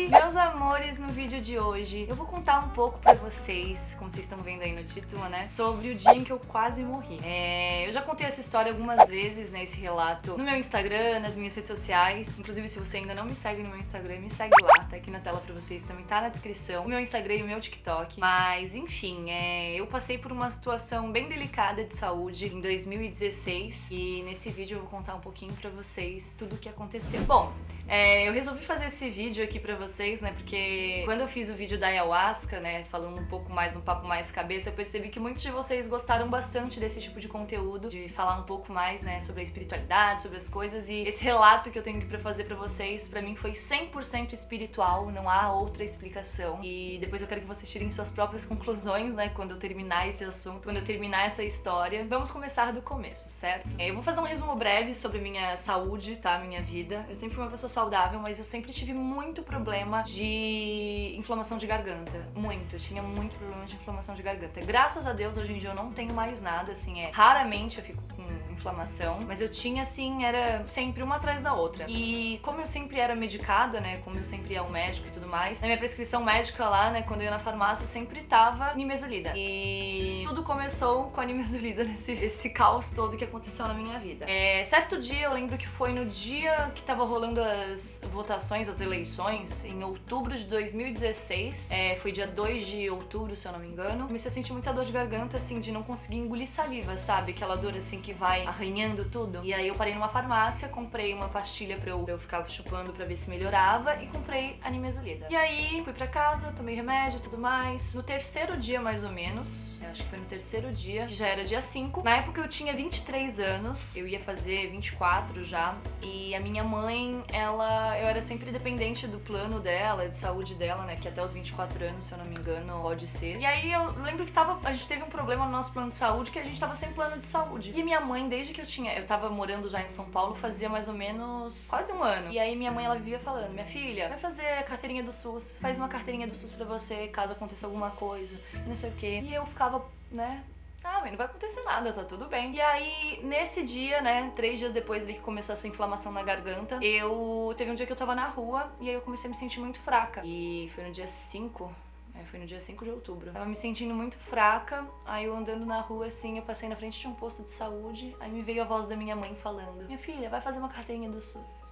Oi, meus amores, no vídeo de hoje eu vou contar um pouco pra vocês, como vocês estão vendo aí no título, né, sobre o dia em que eu quase morri. Eu já contei essa história algumas vezes, né, esse relato no meu Instagram, nas minhas redes sociais. Inclusive, se você ainda não me segue no meu Instagram, me segue lá, tá aqui na tela pra vocês, também tá na descrição, o meu Instagram e o meu TikTok. Mas, enfim, eu passei por uma situação bem delicada de saúde em 2016 e nesse vídeo eu vou contar um pouquinho pra vocês tudo o que aconteceu. Bom, eu resolvi fazer esse vídeo aqui pra vocês, né, porque quando eu fiz o vídeo da ayahuasca, né, falando um pouco mais, um papo mais cabeça, eu percebi que muitos de vocês gostaram bastante desse tipo de conteúdo, de falar um pouco mais, né, sobre a espiritualidade, sobre as coisas, e esse relato que eu tenho aqui pra fazer pra vocês, pra mim foi 100% espiritual, não há outra explicação, e depois eu quero que vocês tirem suas próprias conclusões, né, quando eu terminar esse assunto, quando eu terminar essa história. Vamos começar do começo, certo? Eu vou fazer um resumo breve sobre minha saúde, tá, minha vida. Eu sempre fui uma pessoa saudável, mas eu sempre tive muito problema de inflamação de garganta. Eu tinha muito problema de inflamação de garganta. Graças a Deus, hoje em dia eu não tenho mais nada, assim, raramente eu fico com inflamação, mas eu tinha, assim, era sempre uma atrás da outra. E como eu sempre era medicada, né, como eu sempre ia ao médico e tudo mais, na minha prescrição médica lá, né, quando eu ia na farmácia, sempre tava nimesulida. E tudo começou com a nimesulida, esse caos todo que aconteceu na minha vida. Certo dia, eu lembro que foi no dia que tava rolando as votações, as eleições, em outubro de 2016, foi dia 2 de outubro, se eu não me engano. Comecei a sentir muita dor de garganta, assim, de não conseguir engolir saliva, sabe? Aquela dor, assim, que vai arranhando tudo. E aí eu parei numa farmácia, comprei uma pastilha pra eu ficar chupando pra ver se melhorava e comprei a nimesulida. E aí fui pra casa, tomei remédio e tudo mais. No terceiro dia, mais ou menos, eu acho que foi no terceiro dia, que já era dia 5. Na época eu tinha 23 anos, eu ia fazer 24 já, e a minha mãe, eu era sempre dependente do plano dela, de saúde dela, né, que até os 24 anos, se eu não me engano, pode ser. E aí eu lembro que a gente teve um problema no nosso plano de saúde, que a gente tava sem plano de saúde. E minha mãe, desde que eu tava morando já em São Paulo, fazia mais ou menos quase um ano. E aí minha mãe, ela vivia falando: minha filha, vai fazer a carteirinha do SUS, faz uma carteirinha do SUS pra você, caso aconteça alguma coisa, e não sei o quê. E eu ficava, né, mas não vai acontecer nada, tá tudo bem. E aí, nesse dia, né, 3 dias depois ali que começou essa inflamação na garganta, teve um dia que eu tava na rua e aí eu comecei a me sentir muito fraca. E foi no dia 5. Foi no dia 5 de outubro. Tava me sentindo muito fraca, aí eu andando na rua assim, eu passei na frente de um posto de saúde, aí me veio a voz da minha mãe falando: minha filha, vai fazer uma carteirinha do SUS.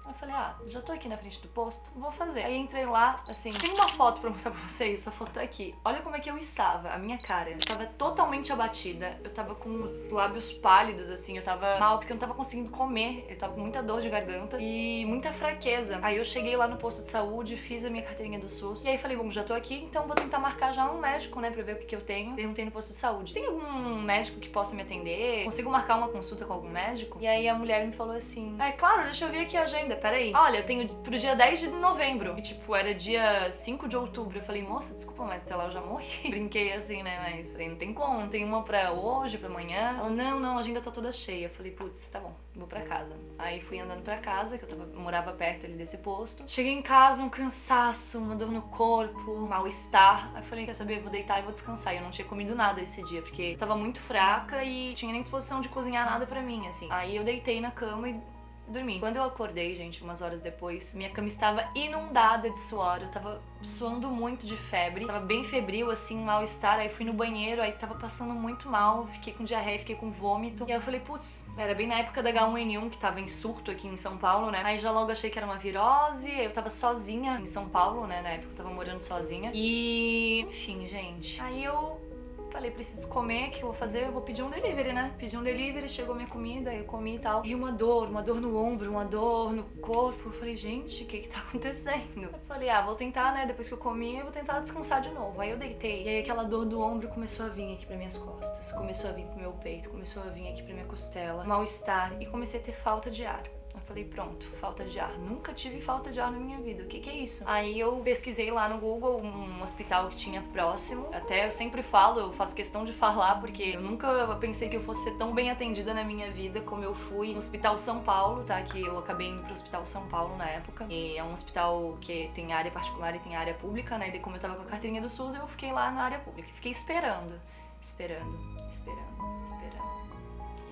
Eu falei: já tô aqui na frente do posto, vou fazer. Aí entrei lá, assim, tem uma foto pra mostrar pra vocês, essa foto tá aqui. Olha como é que eu estava, a minha cara. Eu tava totalmente abatida, eu tava com os lábios pálidos, assim, eu tava mal porque eu não tava conseguindo comer, eu tava com muita dor de garganta e muita fraqueza. Aí eu cheguei lá no posto de saúde, fiz a minha carteirinha do SUS, e aí falei: bom, já tô aqui, então vou tentar marcar já um médico, né, pra ver o que eu tenho. Perguntei no posto de saúde: tem algum médico que possa me atender? Consigo marcar uma consulta com algum médico? E aí a mulher me falou assim: claro, deixa eu ver aqui a agenda. Peraí, olha, eu tenho pro dia 10 de novembro. E tipo, era dia 5 de outubro. Eu falei: moça, desculpa, mas até lá eu já morri. Brinquei assim, né, mas não tem como, não tem uma pra hoje, pra amanhã. Ela: não, a agenda tá toda cheia. Eu falei: putz, tá bom, vou pra casa. Aí fui andando pra casa, que eu morava perto ali desse posto. Cheguei em casa, um cansaço, uma dor no corpo, um mal-estar. Aí eu falei: quer saber, vou deitar e vou descansar. E eu não tinha comido nada esse dia, porque eu tava muito fraca e tinha nem disposição de cozinhar nada pra mim, assim. Aí eu deitei na cama e dormi. Quando eu acordei, gente, umas horas depois, minha cama estava inundada de suor, eu tava suando muito de febre, tava bem febril, assim, mal-estar. Aí fui no banheiro, aí tava passando muito mal, fiquei com diarreia, fiquei com vômito. E aí eu falei: putz, era bem na época da H1N1, que tava em surto aqui em São Paulo, né? Aí já logo achei que era uma virose, eu tava sozinha em São Paulo, né? Na época eu tava morando sozinha. E, enfim, gente, aí eu falei: preciso comer, o que eu vou fazer? Eu vou pedir um delivery, né? Pedi um delivery, chegou minha comida, eu comi e tal. E uma dor no ombro, uma dor no corpo. Eu falei: gente, o que tá acontecendo? Eu falei: vou tentar, né? Depois que eu comi, eu vou tentar descansar de novo. Aí eu deitei. E aí aquela dor do ombro começou a vir aqui pra minhas costas. Começou a vir pro meu peito, começou a vir aqui pra minha costela. Mal-estar. E comecei a ter falta de ar. Eu falei: pronto, falta de ar. Nunca tive falta de ar na minha vida. O que é isso? Aí eu pesquisei lá no Google um hospital que tinha próximo. Até eu sempre falo, eu faço questão de falar, porque eu nunca pensei que eu fosse ser tão bem atendida na minha vida como eu fui no Hospital São Paulo, tá? Que eu acabei indo pro Hospital São Paulo na época. E é um hospital que tem área particular e tem área pública, né? E como eu tava com a carteirinha do SUS, eu fiquei lá na área pública. Fiquei esperando.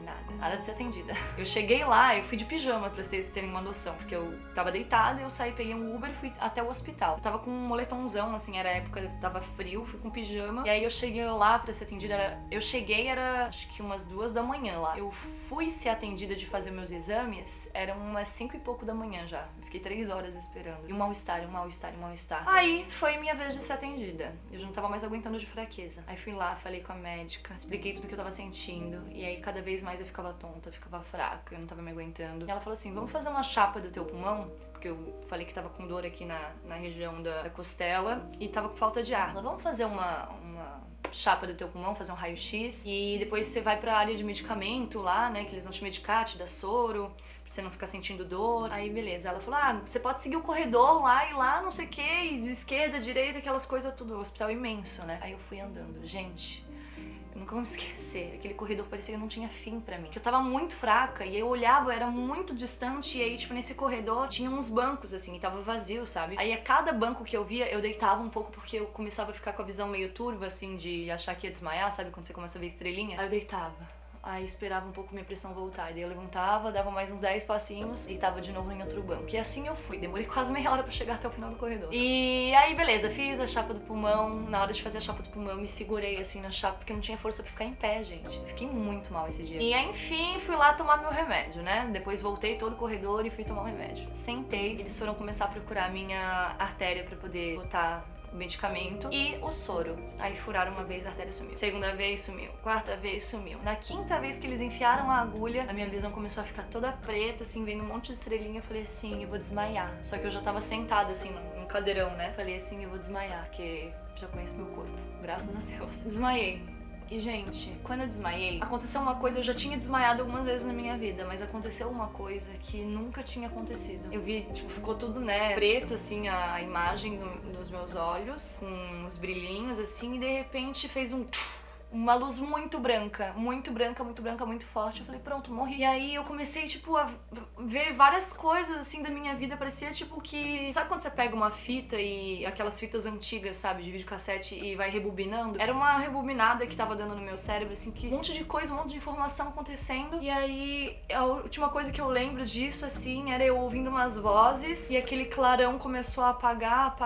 Nada de ser atendida. Eu cheguei lá, eu fui de pijama, pra vocês terem uma noção, porque eu tava deitada, eu saí, peguei um Uber e fui até o hospital. Eu tava com um moletomzão, assim, era época, tava frio, fui com pijama, e aí eu cheguei lá pra ser atendida, era acho que umas 2 da manhã lá. Eu fui ser atendida de fazer meus exames, eram umas 5 e pouco da manhã já. Eu fiquei 3 horas esperando. E um mal-estar. Aí foi minha vez de ser atendida. Eu já não tava mais aguentando de fraqueza. Aí fui lá, falei com a médica, expliquei tudo que eu tava sentindo. E aí cada vez mais eu ficava tonta, eu ficava fraca, eu não tava me aguentando. E ela falou assim, vamos fazer uma chapa do teu pulmão? Porque eu falei que tava com dor aqui na região da costela e tava com falta de ar. Ela, vamos fazer uma chapa do teu pulmão, fazer um raio-x e depois você vai pra área de medicamento lá, né, que eles vão te medicar, te dar soro, pra você não ficar sentindo dor. Aí beleza, ela falou, você pode seguir o corredor lá e lá, não sei o que, esquerda, direita, aquelas coisas tudo, o hospital é imenso, né. Aí eu fui andando, gente, eu nunca vou me esquecer, aquele corredor parecia que não tinha fim pra mim, que eu tava muito fraca e eu olhava, era muito distante e aí tipo nesse corredor tinha uns bancos assim e tava vazio, sabe? Aí a cada banco que eu via eu deitava um pouco porque eu começava a ficar com a visão meio turva assim de achar que ia desmaiar, sabe quando você começa a ver estrelinha? Aí eu deitava. Aí esperava um pouco minha pressão voltar, e daí eu levantava, dava mais uns 10 passinhos e tava de novo em outro banco. E assim eu fui, demorei quase meia hora pra chegar até o final do corredor. E aí beleza, fiz a chapa do pulmão. Na hora de fazer a chapa do pulmão eu me segurei assim na chapa porque eu não tinha força pra ficar em pé, gente. Fiquei muito mal esse dia. E aí enfim fui lá tomar meu remédio, né? Depois voltei todo o corredor e fui tomar o remédio. Sentei, eles foram começar a procurar a minha artéria pra poder botar medicamento e o soro. Aí furaram uma vez, a artéria sumiu. Segunda vez sumiu. Quarta vez sumiu. Na quinta vez que eles enfiaram a agulha, a minha visão começou a ficar toda preta, assim, vendo um monte de estrelinha. Eu falei assim, eu vou desmaiar. Só que eu já tava sentada, assim, num cadeirão, né? Falei assim, eu vou desmaiar, porque já conheço meu corpo. Graças a Deus. Desmaiei. E, gente, quando eu desmaiei, aconteceu uma coisa, eu já tinha desmaiado algumas vezes na minha vida, mas aconteceu uma coisa que nunca tinha acontecido. Eu vi, tipo, ficou tudo, né, preto, assim, a imagem dos meus olhos, com uns brilhinhos, assim, e de repente fez uma luz muito branca, muito forte. Eu falei, pronto, morri. E aí eu comecei, tipo, a ver várias coisas, assim, da minha vida. Parecia, tipo, que... Sabe quando você pega uma fita e aquelas fitas antigas, sabe, de videocassete e vai rebobinando? Era uma rebobinada que tava dando no meu cérebro, assim, que um monte de coisa, um monte de informação acontecendo. E aí, a última coisa que eu lembro disso, assim, era eu ouvindo umas vozes e aquele clarão começou a apagar.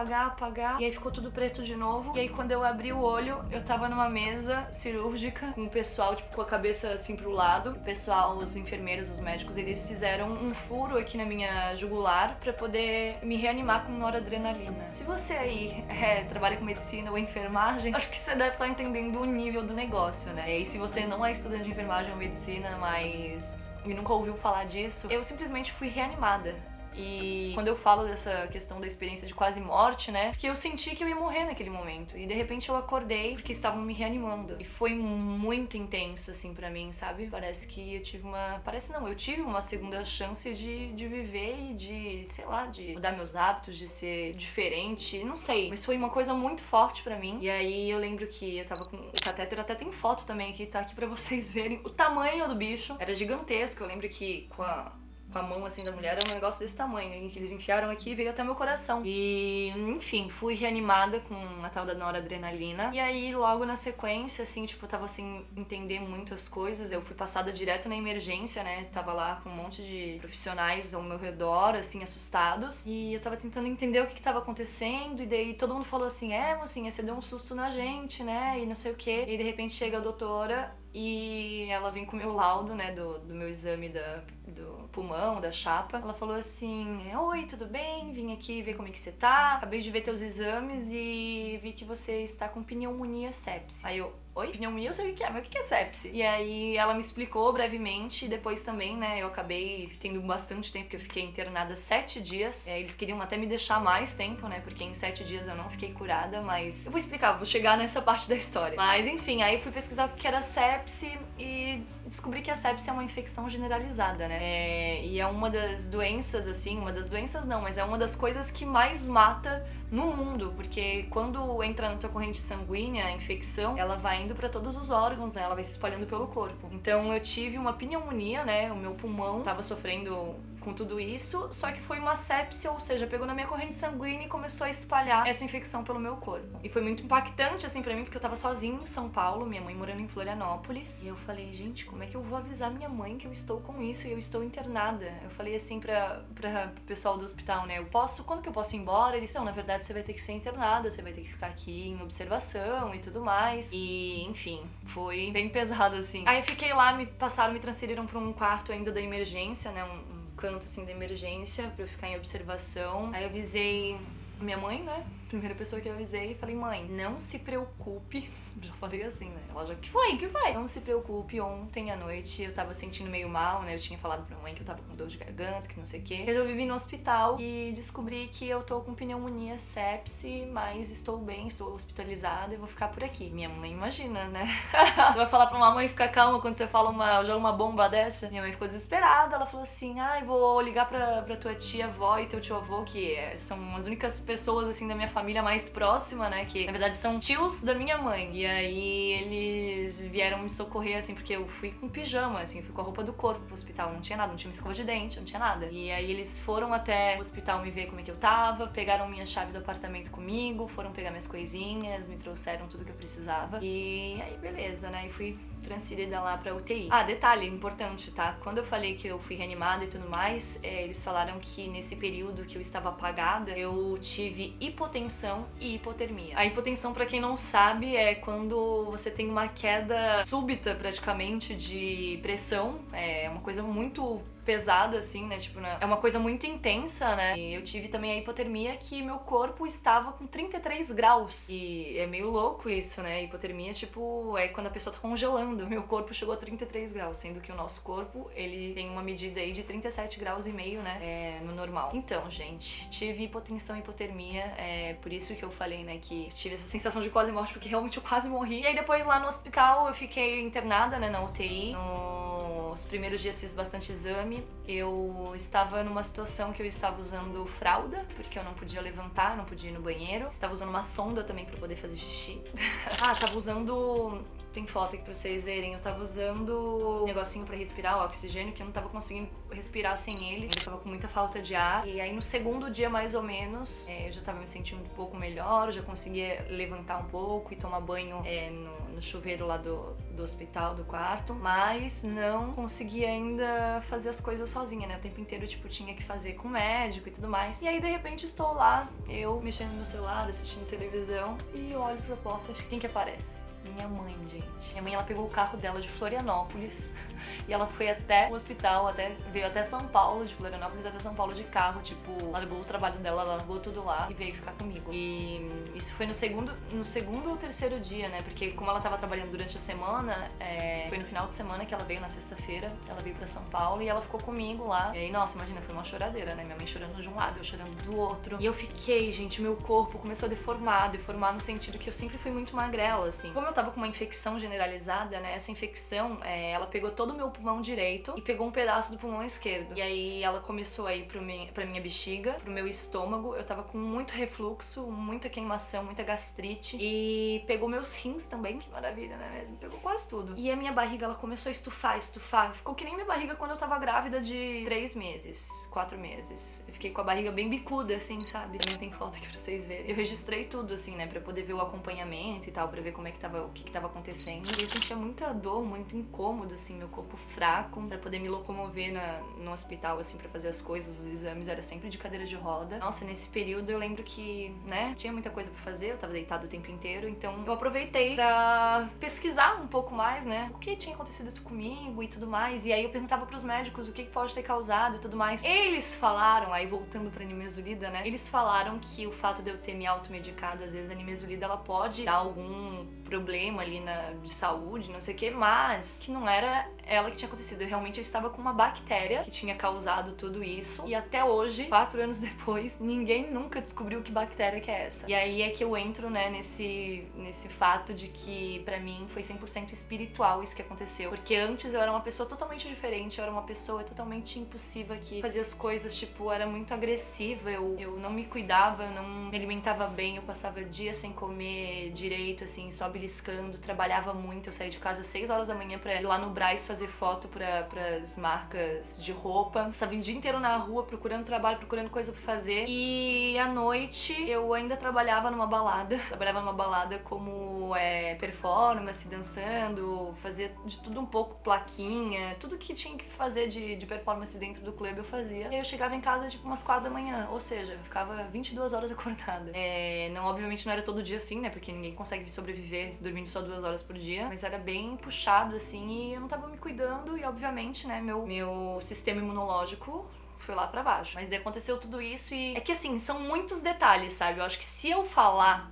E aí ficou tudo preto de novo. E aí, quando eu abri o olho, eu tava numa mesa cirúrgica, com o pessoal, tipo, com a cabeça assim pro lado. O pessoal, os enfermeiros, os médicos, eles fizeram um furo aqui na minha jugular pra poder me reanimar com noradrenalina. Se você aí trabalha com medicina ou enfermagem, acho que você deve estar entendendo o nível do negócio, né? E se você não é estudante de enfermagem ou medicina, mas nunca ouviu falar disso, eu simplesmente fui reanimada. E quando eu falo dessa questão da experiência de quase morte, né, porque eu senti que eu ia morrer naquele momento. E de repente eu acordei porque estavam me reanimando. E foi muito intenso, assim, pra mim, sabe? Parece que eu tive uma... Parece não, eu tive uma segunda chance de viver e de, sei lá, de mudar meus hábitos, de ser diferente, não sei. Mas foi uma coisa muito forte pra mim. E aí eu lembro que eu tava com o catéter, até tem foto também aqui, tá aqui pra vocês verem o tamanho do bicho. Era gigantesco, eu lembro que com a mão assim da mulher, era um negócio desse tamanho, em que eles enfiaram aqui e veio até meu coração. E, enfim, fui reanimada com a tal da noradrenalina. E aí, logo na sequência, assim, tipo, eu tava sem entender muito as coisas. Eu fui passada direto na emergência, né? Tava lá com um monte de profissionais ao meu redor, assim, assustados. E eu tava tentando entender o que tava acontecendo. E daí todo mundo falou assim, mocinha, você deu um susto na gente, né? E não sei o quê. E de repente chega a doutora e ela vem com o meu laudo, né, do meu exame do pulmão, da chapa. Ela falou assim, oi, tudo bem? Vim aqui ver como é que você tá. Acabei de ver teus exames e vi que você está com pneumonia sepse. Aí eu, oi? Pneumonia eu sei o que é, mas o que é sepse? E aí ela me explicou brevemente, e depois também, né, eu acabei tendo bastante tempo, que eu fiquei internada 7 dias. Eles queriam até me deixar mais tempo, né, porque em 7 dias eu não fiquei curada, mas eu vou explicar, vou chegar nessa parte da história. Mas enfim, aí eu fui pesquisar o que era sepse e descobri que a sepse é uma infecção generalizada, né, e é uma das doenças, assim, uma das doenças não, mas é uma das coisas que mais mata no mundo, porque quando entra na tua corrente sanguínea, a infecção, ela vai indo pra todos os órgãos, né? Ela vai se espalhando pelo corpo. Então eu tive uma pneumonia, né? O meu pulmão tava sofrendo com tudo isso, só que foi uma sepsia, ou seja, pegou na minha corrente sanguínea e começou a espalhar essa infecção pelo meu corpo. E foi muito impactante, assim, pra mim, porque eu tava sozinha em São Paulo, minha mãe morando em Florianópolis, e eu falei, gente, como é que eu vou avisar minha mãe que eu estou com isso e eu estou internada? Eu falei assim pro pessoal do hospital, né, quando que eu posso ir embora? Eles disseram, na verdade, você vai ter que ser internada, você vai ter que ficar aqui em observação e tudo mais. E, enfim, foi bem pesado, assim. Aí eu fiquei lá, me transferiram pra um quarto ainda da emergência, né, um canto, assim, da emergência, pra eu ficar em observação. Aí eu avisei minha mãe, né, primeira pessoa que eu avisei, falei, mãe, não se preocupe, já falei assim, né, ela já, que foi? Não se preocupe, ontem à noite eu tava sentindo meio mal, né, eu tinha falado pra minha mãe que eu tava com dor de garganta, que não sei o quê. Resolvi vir no hospital e descobri que eu tô com pneumonia sepse, mas estou bem, estou hospitalizada e vou ficar por aqui. Minha mãe imagina, né, você vai falar pra uma mãe ficar calma quando você fala joga uma bomba dessa? Minha mãe ficou desesperada, ela falou assim, vou ligar pra tua tia-avó e teu tio-avô, que são as únicas pessoas, assim, da minha família mais próxima, né, que na verdade são tios da minha mãe. E aí eles vieram me socorrer, assim, porque eu fui com pijama, assim, eu fui com a roupa do corpo pro hospital, não tinha nada, não tinha uma escova de dente, não tinha nada. E aí eles foram até o hospital me ver como é que eu tava, pegaram minha chave do apartamento comigo, foram pegar minhas coisinhas, me trouxeram tudo que eu precisava. E aí beleza, né, e fui transferida lá pra UTI. Detalhe importante, tá? Quando eu falei que eu fui reanimada e tudo mais, eles falaram que nesse período que eu estava apagada, eu tive hipotensão e hipotermia. A hipotensão, pra quem não sabe, é quando você tem uma queda súbita, praticamente, de pressão. É uma coisa muito pesada, assim, né, tipo, é uma coisa muito intensa, né, e eu tive também a hipotermia que meu corpo estava com 33 graus, e é meio louco isso, né, hipotermia, tipo, é quando a pessoa tá congelando, meu corpo chegou a 33 graus, sendo que o nosso corpo, ele tem uma medida aí de 37 graus e meio, né, no normal. Então, gente, tive hipotensão e hipotermia, por isso que eu falei, né, que tive essa sensação de quase morte, porque realmente eu quase morri, e aí depois lá no hospital eu fiquei internada, né, na UTI, nos primeiros dias fiz bastante exame. Eu estava numa situação que eu estava usando fralda, porque eu não podia levantar, não podia ir no banheiro. Estava usando uma sonda também pra poder fazer xixi. Tava usando... Tem foto aqui pra vocês verem. Eu tava usando um negocinho pra respirar, o oxigênio, que eu não tava conseguindo respirar sem ele. Eu tava com muita falta de ar. E aí no segundo dia, mais ou menos, eu já tava me sentindo um pouco melhor. Eu já conseguia levantar um pouco e tomar banho no chuveiro lá do hospital, do quarto. Mas não conseguia ainda fazer as coisas sozinha, né? O tempo inteiro, tipo, tinha que fazer com o médico e tudo mais. E aí, de repente, estou lá, eu mexendo no celular, assistindo televisão, e eu olho pra porta, quem que aparece? Minha mãe, gente. Minha mãe, ela pegou o carro dela de Florianópolis e ela foi até o hospital, veio até São Paulo, de Florianópolis até São Paulo de carro, tipo, largou o trabalho dela, largou tudo lá e veio ficar comigo. E isso foi no segundo ou terceiro dia, né? Porque como ela tava trabalhando durante a semana, foi no final de semana que ela veio, na sexta-feira, ela veio pra São Paulo e ela ficou comigo lá. E aí, nossa, imagina, foi uma choradeira, né? Minha mãe chorando de um lado, eu chorando do outro. E eu fiquei, gente, meu corpo começou a deformar no sentido que eu sempre fui muito magrela, assim. Como eu tava com uma infecção generalizada, né? Essa infecção, ela pegou todo o meu pulmão direito e pegou um pedaço do pulmão esquerdo. E aí ela começou a ir pra minha bexiga, pro meu estômago. Eu tava com muito refluxo, muita queimação, muita gastrite. E pegou meus rins também, que maravilha, né mesmo? Pegou quase tudo. E a minha barriga, ela começou a estufar. Ficou que nem minha barriga quando eu tava grávida de 3 meses, 4 meses. Eu fiquei com a barriga bem bicuda, assim, sabe? Também tem foto aqui pra vocês verem. Eu registrei tudo, assim, né? Pra poder ver o acompanhamento e tal, pra ver como é que tava, o que tava acontecendo. E eu sentia muita dor, muito incômodo, assim, meu corpo fraco, pra poder me locomover no hospital, assim, pra fazer as coisas, os exames, era sempre de cadeira de roda. Nossa, nesse período eu lembro que, né, tinha muita coisa pra fazer, eu tava deitado o tempo inteiro, então eu aproveitei pra pesquisar um pouco mais, né, o que tinha acontecido isso comigo e tudo mais, e aí eu perguntava pros médicos o que pode ter causado e tudo mais. Eles falaram, aí voltando pra nimesulida, né, eles falaram que o fato de eu ter me automedicado, às vezes a nimesulida, ela pode dar algum problema ali de saúde, não sei o que, mas que não era ela que tinha acontecido. Eu estava com uma bactéria que tinha causado tudo isso, e até hoje, 4 anos depois, ninguém nunca descobriu que bactéria que é essa. E aí é que eu entro, né, nesse fato de que pra mim foi 100% espiritual isso que aconteceu, porque antes eu era uma pessoa totalmente diferente, eu era uma pessoa totalmente impulsiva que fazia as coisas, tipo, era muito agressiva, eu não me cuidava, eu não me alimentava bem, eu passava dias sem comer direito, assim, só beliscando pescando, trabalhava muito. Eu saí de casa às 6 horas da manhã pra ir lá no Brás fazer foto pras marcas de roupa. Passava o dia inteiro na rua procurando trabalho, procurando coisa pra fazer. E à noite eu ainda trabalhava numa balada. Trabalhava numa balada como performance, dançando, fazia de tudo um pouco, plaquinha, tudo que tinha que fazer de performance dentro do clube eu fazia. E aí eu chegava em casa tipo umas 4 da manhã, ou seja, eu ficava 22 horas acordada. Não, obviamente não era todo dia assim, né, porque ninguém consegue sobreviver dormindo só 2 horas por dia, mas era bem puxado assim e eu não tava me cuidando e obviamente, né, meu sistema imunológico foi lá pra baixo. Mas daí aconteceu tudo isso e é que assim, são muitos detalhes, sabe? Eu acho que se eu falar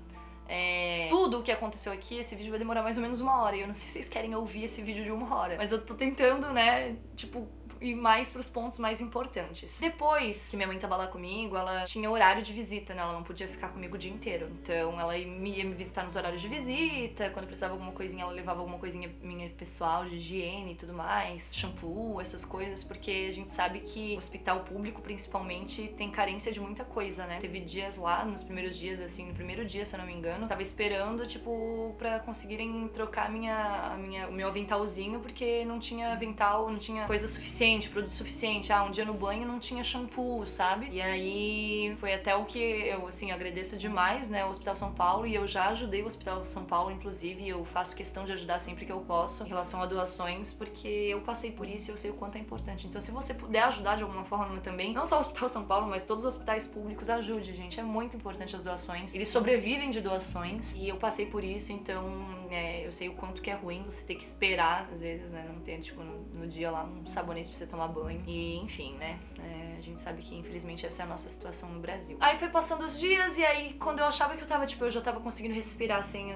tudo o que aconteceu aqui, esse vídeo vai demorar mais ou menos 1 hora. E eu não sei se vocês querem ouvir esse vídeo de 1 hora, mas eu tô tentando, né, tipo, ir mais pros pontos mais importantes. Depois que minha mãe tava lá comigo, ela tinha horário de visita, né? Ela não podia ficar comigo o dia inteiro. Então ela ia me visitar nos horários de visita, quando precisava alguma coisinha, ela levava alguma coisinha minha pessoal, de higiene e tudo mais, shampoo, essas coisas, porque a gente sabe que o hospital público, principalmente, tem carência de muita coisa, né? Teve dias lá, nos primeiros dias, assim, no primeiro dia, se eu não me engano, tava esperando, tipo, pra conseguirem trocar o meu aventalzinho, porque não tinha avental, não tinha coisa suficiente, produto suficiente. Um dia no banho não tinha shampoo, sabe? E aí foi até o que eu, assim, agradeço demais, né, o Hospital São Paulo, e eu já ajudei o Hospital São Paulo, inclusive, eu faço questão de ajudar sempre que eu posso em relação a doações, porque eu passei por isso e eu sei o quanto é importante. Então, se você puder ajudar de alguma forma também, não só o Hospital São Paulo, mas todos os hospitais públicos, ajude, gente. É muito importante as doações. Eles sobrevivem de doações e eu passei por isso, então eu sei o quanto que é ruim você ter que esperar, às vezes, né, não ter, tipo, no dia lá um sabonete pra você tomar banho. E, enfim, né, a gente sabe que, infelizmente, essa é a nossa situação no Brasil. Aí foi passando os dias e aí, quando eu achava que eu tava, tipo, eu já tava conseguindo respirar sem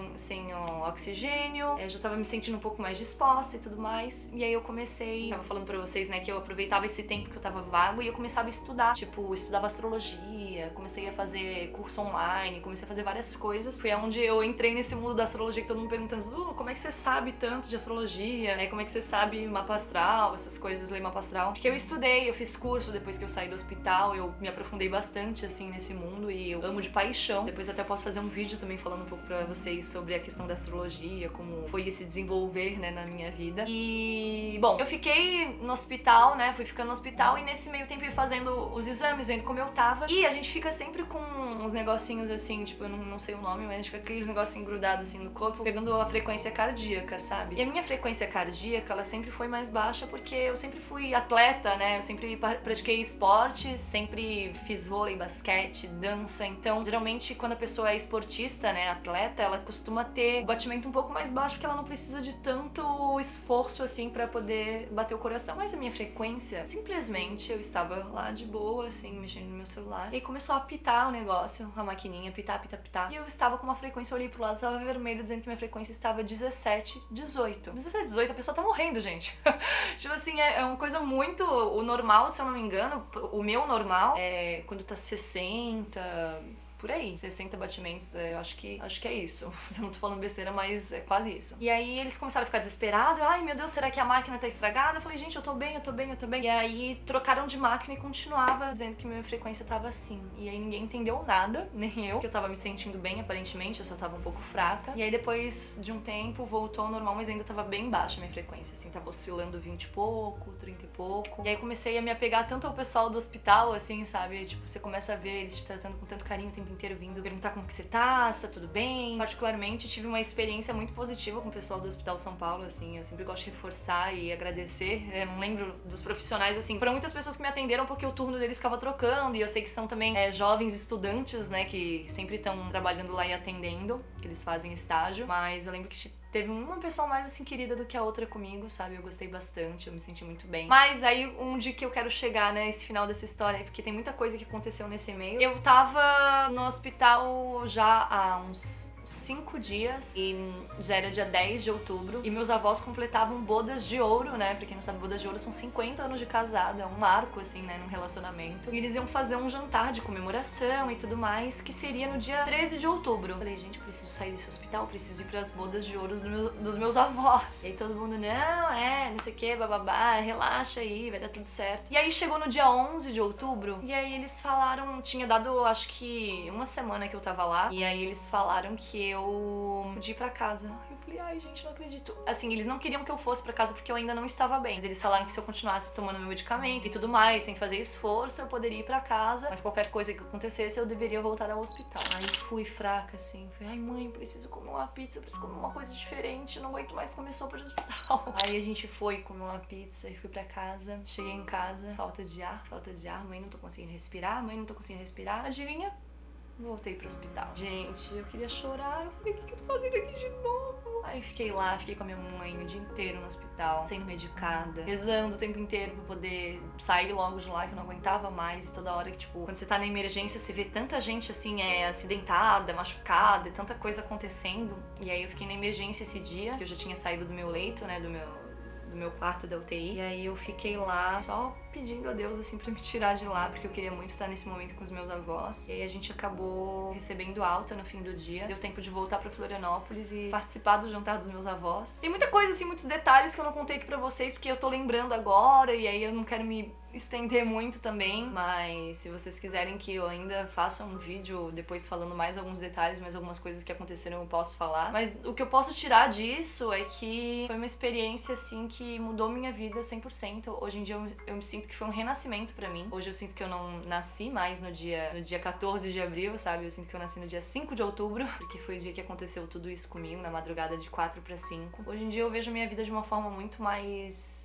o oxigênio, já tava me sentindo um pouco mais disposta e tudo mais. E aí eu comecei, tava falando pra vocês, né, que eu aproveitava esse tempo que eu tava vago e eu começava a estudar. Tipo, estudava astrologia, comecei a fazer curso online, comecei a fazer várias coisas. Foi onde eu entrei nesse mundo da astrologia que todo mundo perguntando, como é que você sabe tanto de astrologia? Como é que você sabe mapa astral, essas coisas, ler mapa astral? Porque eu estudei, eu fiz curso depois que eu saí do hospital, eu me aprofundei bastante, assim, nesse mundo e eu amo de paixão. Depois até posso fazer um vídeo também falando um pouco pra vocês sobre a questão da astrologia, como foi esse desenvolver, né, na minha vida. E, bom, eu fiquei no hospital, né, fui ficando no hospital e nesse meio tempo eu ia fazendo os exames, vendo como eu tava. E a gente fica sempre com uns negocinhos assim, tipo, eu não sei o nome, mas a gente fica com aqueles negocinhos grudados assim no corpo, pegando a frequência cardíaca, sabe? E a minha frequência cardíaca, ela sempre foi mais baixa porque eu sempre fui atleta, né, eu sempre pratiquei esportes, sempre fiz vôlei, basquete, dança. Então, geralmente, quando a pessoa é esportista, né, atleta, ela costuma ter o batimento um pouco mais baixo porque ela não precisa de tanto esforço assim pra poder bater o coração. Mas a minha frequência, simplesmente, eu estava lá de boa, assim, mexendo no meu celular, e aí começou a apitar o negócio, a maquininha, apitar, apitar, apitar. E eu estava com uma frequência, eu olhei pro lado, tava vermelho, dizendo que minha frequência estava 17, 18. 17, 18, a pessoa tá morrendo, gente. Tipo assim, é uma coisa muito... O normal, se eu não me engano, o meu normal é quando tá 60... por aí, 60 batimentos, eu acho que é isso. Eu não tô falando besteira, mas é quase isso. E aí eles começaram a ficar desesperados, ai meu Deus, será que a máquina tá estragada? Eu falei, gente, eu tô bem, eu tô bem, eu tô bem. E aí trocaram de máquina e continuava dizendo que minha frequência tava assim. E aí ninguém entendeu nada, nem eu, que eu tava me sentindo bem, aparentemente, eu só tava um pouco fraca. E aí depois de um tempo voltou ao normal, mas ainda tava bem baixa a minha frequência, assim, tava oscilando 20 e pouco, 30 e pouco. E aí comecei a me apegar tanto ao pessoal do hospital, assim, sabe? Tipo, você começa a ver eles te tratando com tanto carinho o tempo inteiro, vindo perguntar como que você tá, se tá tudo bem. Particularmente, tive uma experiência muito positiva com o pessoal do Hospital São Paulo, assim, eu sempre gosto de reforçar e agradecer. Eu não lembro dos profissionais, assim, foram muitas pessoas que me atenderam porque o turno deles ficava trocando, e eu sei que são também jovens estudantes, né, que sempre estão trabalhando lá e atendendo, que eles fazem estágio, mas eu lembro que teve uma pessoa mais, assim, querida do que a outra comigo, sabe? Eu gostei bastante, eu me senti muito bem. Mas aí, onde que eu quero chegar, né, esse final dessa história, porque tem muita coisa que aconteceu nesse meio. Eu tava no hospital já há uns 5 dias e já era dia 10 de outubro e meus avós completavam bodas de ouro, né? Pra quem não sabe, bodas de ouro são 50 anos de casado, é um marco, assim, né, num relacionamento. E eles iam fazer um jantar de comemoração e tudo mais, que seria no dia 13 de outubro. Eu falei, gente, eu preciso sair desse hospital, preciso ir pras bodas de ouro dos meus avós. E aí todo mundo, não sei o que, bababá, relaxa aí, vai dar tudo certo. E aí chegou no dia 11 de outubro e aí eles falaram, tinha dado, acho que uma semana que eu tava lá, e aí eles falaram que que eu podia ir pra casa. Eu falei, ai gente, não acredito. Assim, eles não queriam que eu fosse pra casa porque eu ainda não estava bem. Mas eles falaram que se eu continuasse tomando meu medicamento e tudo mais, sem fazer esforço, eu poderia ir pra casa. Mas qualquer coisa que acontecesse, eu deveria voltar ao hospital. Aí fui fraca, assim. Falei, ai mãe, preciso comer uma pizza, preciso comer uma coisa diferente. Não aguento mais comer sopa de hospital. Aí a gente foi comer uma pizza e fui pra casa. Cheguei em casa, falta de ar. Mãe, não tô conseguindo respirar. Adivinha? Voltei pro hospital. Gente, eu queria chorar. Eu falei, o que eu tô fazendo aqui de novo? Aí fiquei lá, fiquei com a minha mãe o dia inteiro no hospital, sendo medicada, rezando o tempo inteiro pra poder sair logo de lá, que eu não aguentava mais. E toda hora que, tipo, quando você tá na emergência, você vê tanta gente, assim, acidentada, machucada, tanta coisa acontecendo. E aí eu fiquei na emergência esse dia, que eu já tinha saído do meu leito, né, do meu quarto da UTI. E aí eu fiquei lá só pedindo a Deus, assim, pra me tirar de lá, porque eu queria muito estar nesse momento com os meus avós. E aí a gente acabou recebendo alta no fim do dia. Deu tempo de voltar pra Florianópolis e participar do jantar dos meus avós. Tem muita coisa, assim, muitos detalhes que eu não contei aqui pra vocês, porque eu tô lembrando agora, e aí eu não quero me estender muito também, mas se vocês quiserem que eu ainda faça um vídeo depois falando mais alguns detalhes, mais algumas coisas que aconteceram, eu posso falar. Mas o que eu posso tirar disso é que foi uma experiência, assim, que mudou minha vida 100%. Hoje em dia eu me sinto que foi um renascimento pra mim. Hoje eu sinto que eu não nasci mais no dia 14 de abril, sabe? Eu sinto que eu nasci no dia 5 de outubro, porque foi o dia que aconteceu tudo isso comigo, na madrugada de 4 pra 5. Hoje em dia eu vejo minha vida de uma forma muito mais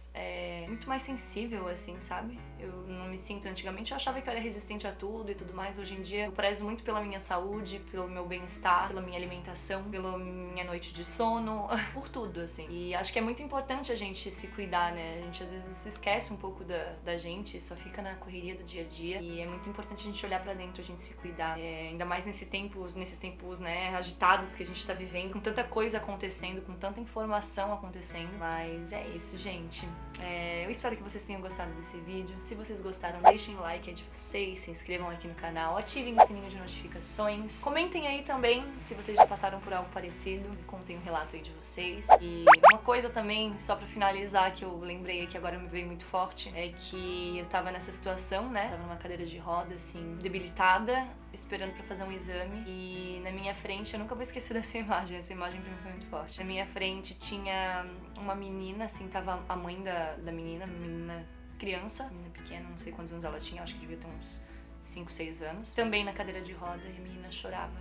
sensível, assim, sabe? Eu não me sinto... Antigamente eu achava que eu era resistente a tudo e tudo mais. Hoje em dia eu prezo muito pela minha saúde, pelo meu bem-estar, pela minha alimentação, pela minha noite de sono, por tudo, assim. E acho que é muito importante a gente se cuidar, né? A gente às vezes se esquece um pouco da gente, só fica na correria do dia a dia. E é muito importante a gente olhar pra dentro, a gente se cuidar. Ainda mais nesses tempos, né, agitados que a gente tá vivendo, com tanta coisa acontecendo, com tanta informação acontecendo. Mas é isso, gente. Eu espero que vocês tenham gostado desse vídeo. Se vocês gostaram, deixem o like de vocês, se inscrevam aqui no canal, ativem o sininho de notificações. Comentem aí também se vocês já passaram por algo parecido, contem um relato aí de vocês. E uma coisa também, só pra finalizar, que eu lembrei que agora me veio muito forte, é que eu tava nessa situação, né? Tava numa cadeira de roda, assim, debilitada, esperando pra fazer um exame. E na minha frente, eu nunca vou esquecer dessa imagem, essa imagem pra mim foi muito forte. Na minha frente tinha uma menina, assim, tava a mãe da menina criança, menina pequena, não sei quantos anos ela tinha, acho que devia ter uns 5, 6 anos, também na cadeira de roda, e a menina chorava.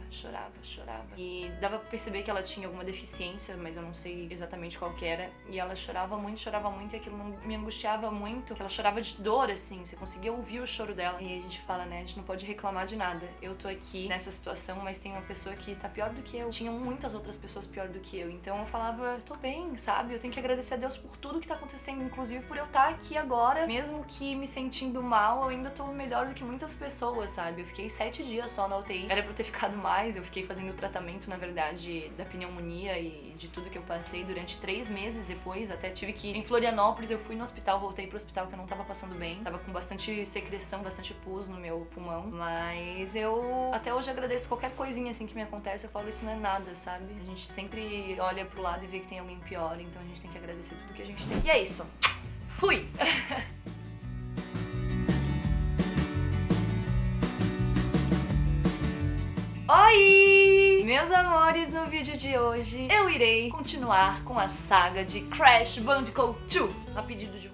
E dava pra perceber que ela tinha alguma deficiência, mas eu não sei exatamente qual que era. E ela chorava muito, e aquilo me angustiava muito. Ela chorava de dor, assim, você conseguia ouvir o choro dela. E aí a gente fala, né, a gente não pode reclamar de nada. Eu tô aqui nessa situação, mas tem uma pessoa que tá pior do que eu. Tinham muitas outras pessoas pior do que eu. Então eu falava, eu tô bem, sabe? Eu tenho que agradecer a Deus por tudo que tá acontecendo, inclusive por eu estar aqui agora. Mesmo que me sentindo mal, eu ainda tô melhor do que muitas pessoas, sabe? Eu fiquei 7 dias só na UTI. Era pra eu ter ficado mais. Eu fiquei fazendo o tratamento, na verdade, da pneumonia e de tudo que eu passei durante 3 meses depois. Até tive que ir em Florianópolis. Eu fui no hospital, voltei pro hospital que eu não tava passando bem. Tava com bastante secreção, bastante pus no meu pulmão. Mas eu até hoje agradeço qualquer coisinha assim que me acontece. Eu falo, isso não é nada, sabe? A gente sempre olha pro lado e vê que tem alguém pior. Então a gente tem que agradecer tudo que a gente tem. E é isso. Fui! Oi! Meus amores, no vídeo de hoje eu irei continuar com a saga de Crash Bandicoot 2, a pedido de